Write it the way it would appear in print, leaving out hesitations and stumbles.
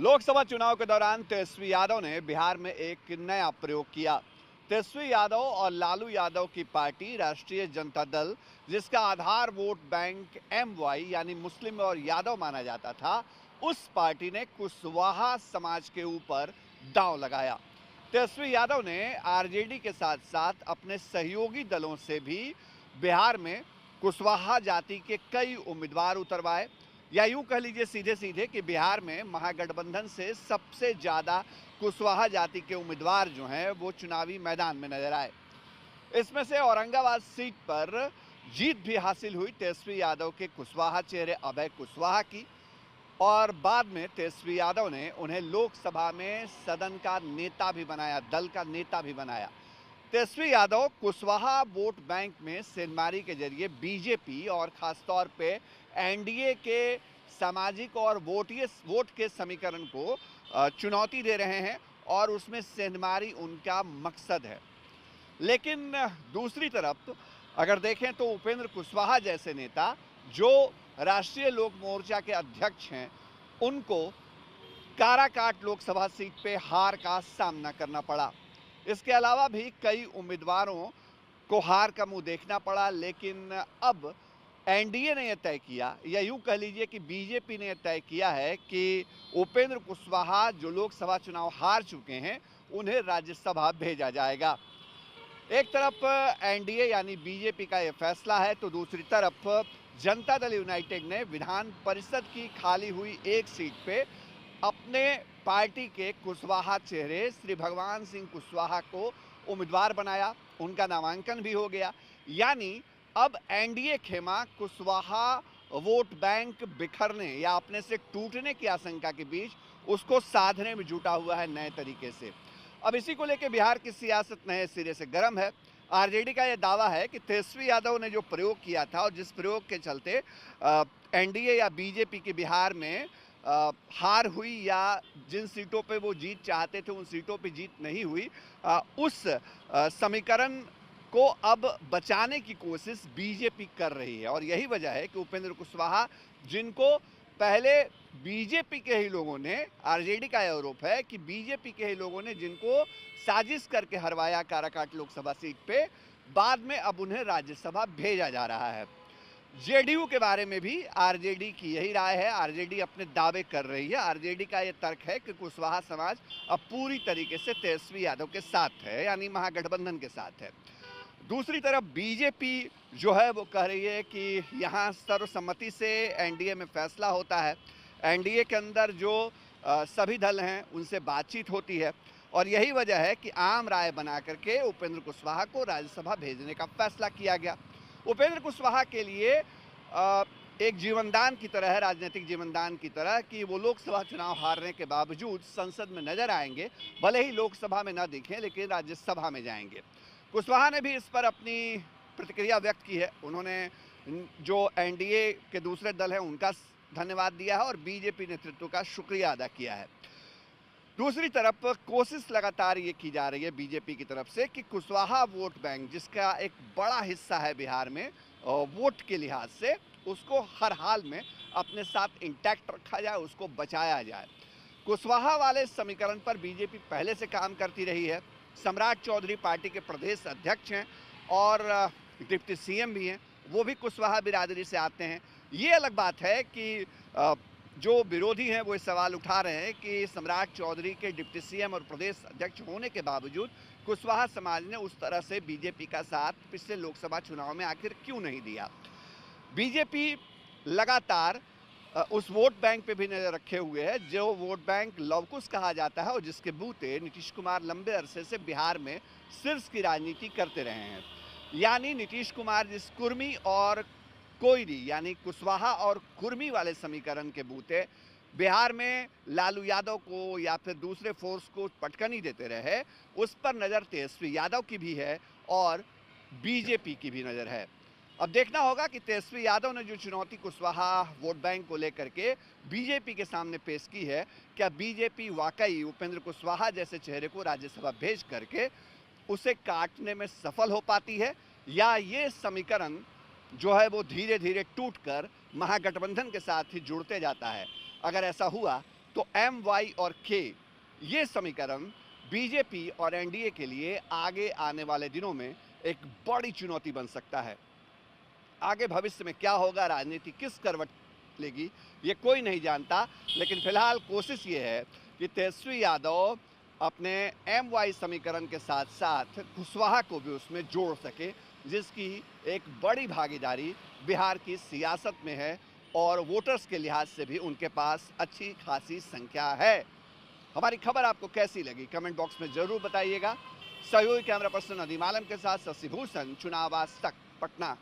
लोकसभा चुनाव के दौरान तेजस्वी यादव ने बिहार में एक नया प्रयोग किया। तेजस्वी यादव और लालू यादव की पार्टी राष्ट्रीय जनता दल, जिसका आधार वोट बैंक MY यानी मुस्लिम और यादव माना जाता था, उस पार्टी ने कुशवाहा समाज के ऊपर दांव लगाया। तेजस्वी यादव ने RJD के साथ साथ अपने सहयोगी दलों से भी बिहार में कुशवाहा जाति के कई उम्मीदवार उतरवाए, या यूं कह लीजिए सीधे सीधे कि बिहार में महागठबंधन से सबसे ज्यादा कुशवाहा जाति के उम्मीदवार जो हैं वो चुनावी मैदान में नजर आए। इसमें से औरंगाबाद सीट पर जीत भी हासिल हुई तेजस्वी यादव के कुशवाहा चेहरे अभय कुशवाहा की, और बाद में तेजस्वी यादव ने उन्हें लोकसभा में सदन का नेता भी बनाया, दल का नेता भी बनाया। तेजस्वी यादव कुशवाहा वोट बैंक में सेंधमारी के जरिए बीजेपी और खासतौर पे NDA के सामाजिक और वोट के समीकरण को चुनौती दे रहे हैं, और उसमें सेंधमारी उनका मकसद है। लेकिन दूसरी तरफ अगर देखें तो उपेंद्र कुशवाहा जैसे नेता, जो राष्ट्रीय लोक मोर्चा के अध्यक्ष हैं, उनको काराकाट लोकसभा सीट पे हार का सामना करना पड़ा। इसके अलावा भी कई उम्मीदवारों को हार का मुंह देखना पड़ा। लेकिन अब NDA ने यह तय किया, या यूं कह लीजिए कि बीजेपी ने यह तय किया है कि उपेंद्र कुशवाहा जो लोकसभा चुनाव हार चुके हैं, उन्हें राज्यसभा भेजा जाएगा। एक तरफ NDA यानी बीजेपी का यह फैसला है, तो दूसरी तरफ जनता दल यूनाइटेड ने विधान परिषद की खाली हुई एक सीट पे अपने पार्टी के कुशवाहा चेहरे श्री भगवान सिंह कुशवाहा को उम्मीदवार बनाया। उनका नामांकन भी हो गया। यानी अब NDA खेमा कुशवाहा वोट बैंक बिखरने या अपने से टूटने की आशंका के बीच उसको साधने में जुटा हुआ है नए तरीके से। अब इसी को लेकर बिहार की सियासत नए सिरे से गर्म है। RJD का यह दावा है कि तेजस्वी यादव ने जो प्रयोग किया था, और जिस प्रयोग के चलते NDA या बीजेपी के बिहार में हार हुई, या जिन सीटों पे वो जीत चाहते थे उन सीटों पे जीत नहीं हुई, उस समीकरण को अब बचाने की कोशिश बीजेपी कर रही है। और यही वजह है कि उपेंद्र कुशवाहा, जिनको पहले बीजेपी के ही लोगों ने, RJD का आरोप है कि बीजेपी के ही लोगों ने जिनको साजिश करके हरवाया काराकाट लोकसभा सीट पे, बाद में अब उन्हें राज्यसभा भेजा जा रहा है। JDU के बारे में भी RJD की यही राय है। RJD अपने दावे कर रही है। RJD का यह तर्क है कि कुशवाहा समाज अब पूरी तरीके से तेजस्वी यादव के साथ है, यानी महागठबंधन के साथ है। दूसरी तरफ बीजेपी जो है वो कह रही है कि यहाँ सर्वसम्मति से NDA में फैसला होता है। NDA के अंदर जो सभी दल हैं उनसे बातचीत होती है, और यही वजह है कि आम राय बना करके उपेंद्र कुशवाहा को राज्यसभा भेजने का फैसला किया गया। उपेंद्र कुशवाहा के लिए एक जीवनदान की तरह है, राजनीतिक जीवनदान की तरह, कि वो लोकसभा चुनाव हारने के बावजूद संसद में नजर आएंगे। भले ही लोकसभा में न दिखें, लेकिन राज्यसभा में जाएंगे। कुशवाहा ने भी इस पर अपनी प्रतिक्रिया व्यक्त की है। उन्होंने जो NDA के दूसरे दल हैं उनका धन्यवाद दिया है, और बीजेपी नेतृत्व का शुक्रिया अदा किया है। दूसरी तरफ कोशिश लगातार ये की जा रही है बीजेपी की तरफ से कि कुशवाहा वोट बैंक, जिसका एक बड़ा हिस्सा है बिहार में वोट के लिहाज से, उसको हर हाल में अपने साथ इंटैक्ट रखा जाए, उसको बचाया जाए। कुशवाहा वाले समीकरण पर बीजेपी पहले से काम करती रही है। सम्राट चौधरी पार्टी के प्रदेश अध्यक्ष हैं और डिप्टी CM भी हैं, वो भी कुशवाहा बिरादरी से आते हैं। ये अलग बात है कि जो विरोधी हैं वो इस सवाल उठा रहे हैं कि सम्राट चौधरी के डिप्टी CM और प्रदेश अध्यक्ष होने के बावजूद कुशवाहा समाज ने उस तरह से बीजेपी का साथ पिछले लोकसभा चुनाव में आखिर क्यों नहीं दिया। बीजेपी लगातार उस वोट बैंक पे भी नजर रखे हुए है जो वोट बैंक लवकुश कहा जाता है, और जिसके बूते नीतीश कुमार लंबे अरसे से बिहार में शीर्ष की राजनीति करते रहे हैं। यानी नीतीश कुमार जिस कुर्मी और कोयरी यानी कुशवाहा और कुर्मी वाले समीकरण के बूते बिहार में लालू यादव को या फिर दूसरे फोर्स को पटकनी देते रहे, उस पर नज़र तेजस्वी यादव की भी है और बीजेपी की भी नज़र है। अब देखना होगा कि तेजस्वी यादव ने जो चुनौती कुशवाहा वोट बैंक को लेकर के बीजेपी के सामने पेश की है, क्या बीजेपी वाकई उपेंद्र कुशवाहा जैसे चेहरे को राज्यसभा भेज करके उसे काटने में सफल हो पाती है, या ये समीकरण जो है वो धीरे धीरे टूटकर महागठबंधन के साथ ही जुड़ते जाता है। अगर ऐसा हुआ तो एम, वाई और के ये समीकरण बीजेपी और एनडीए के लिए आगे आने वाले दिनों में एक बड़ी चुनौती बन सकता है। आगे भविष्य में क्या होगा, राजनीति किस करवट लेगी, ये कोई नहीं जानता, लेकिन फिलहाल कोशिश ये है कि तेजस्वी यादव अपने एम वाई समीकरण के साथ साथ कुशवाहा को भी उसमें जोड़ सके, जिसकी एक बड़ी भागीदारी बिहार की सियासत में है और वोटर्स के लिहाज से भी उनके पास अच्छी खासी संख्या है। हमारी खबर आपको कैसी लगी कमेंट बॉक्स में जरूर बताइएगा। सहयोगी कैमरा पर्सन नदीम आलम के साथ शशि भूषण, चुनाव आज तक, पटना।